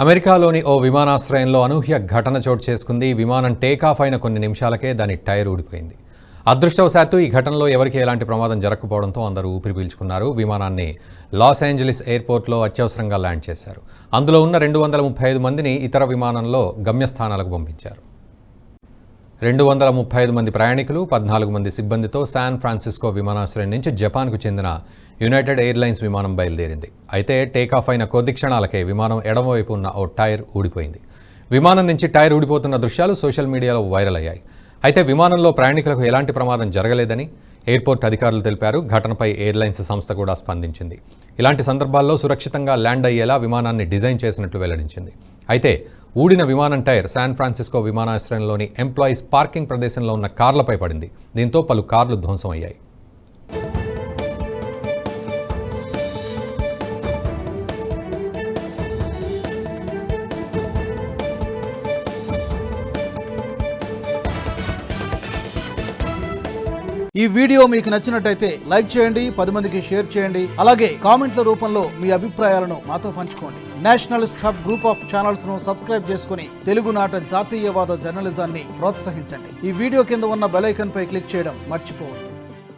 అమెరికాలోని ఓ విమానాశ్రయంలో అనూహ్య ఘటన చోటు చేసుకుంది. విమానం టేకాఫ్ అయిన కొన్ని నిమిషాలకే దాని టైర్ ఊడిపోయింది. అదృష్టవశాత్తు ఈ ఘటనలో ఎవరికీ ఎలాంటి ప్రమాదం జరగకపోవడంతో అందరూ ఊపిరి పీల్చుకున్నారు. విమానాన్ని లాస్ ఏంజలీస్ ఎయిర్పోర్ట్లో అత్యవసరంగా ల్యాండ్ చేశారు. అందులో ఉన్న 235 మందిని ఇతర విమానంలో గమ్యస్థానాలకు పంపించారు. 235 మంది ప్రయాణికులు, 14 మంది సిబ్బందితో శాన్ ఫ్రాన్సిస్కో విమానాశ్రయం నుంచి జపాన్కు చెందిన యునైటెడ్ ఎయిర్లైన్స్ విమానం బయలుదేరింది. అయితే టేకాఫ్ అయిన కొద్ది క్షణాలకే విమానం ఎడమవైపు ఉన్న ఓ టైర్ ఊడిపోయింది. విమానం నుంచి టైర్ ఊడిపోతున్న దృశ్యాలు సోషల్ మీడియాలో వైరల్ అయ్యాయి. అయితే విమానంలో ప్రయాణికులకు ఎలాంటి ప్రమాదం జరగలేదని ఎయిర్పోర్ట్ అధికారులు తెలిపారు. ఘటనపై ఎయిర్లైన్స్ సంస్థ కూడా స్పందించింది. ఇలాంటి సందర్భాల్లో సురక్షితంగా ల్యాండ్ అయ్యేలా విమానాన్ని డిజైన్ చేసినట్లు వెల్లడించింది. అయితే ఊడిన విమానం టైర్ శాన్ ఫ్రాన్సిస్కో విమానాశ్రయంలోని ఎంప్లాయీస్ పార్కింగ్ ప్రదేశంలో ఉన్న కార్లపై పడింది. దీంతో పలు కార్లు ధ్వంసం అయ్యాయి. ఈ వీడియో మీకు నచ్చినట్టయితే లైక్ చేయండి, 10 మందికి షేర్ చేయండి. అలాగే కామెంట్ల రూపంలో మీ అభిప్రాయాలను మాతో పంచుకోండి. Nationalist hub group of channels ను సబ్స్క్రైబ్ చేసుకుని తెలుగునాట జాతీయవాద జర్నలిజాన్ని ప్రోత్సహించండి. ఈ వీడియో కింద ఉన్న బెల్ ఐకాన్ పై క్లిక్ చేయడం మర్చిపోవద్దు.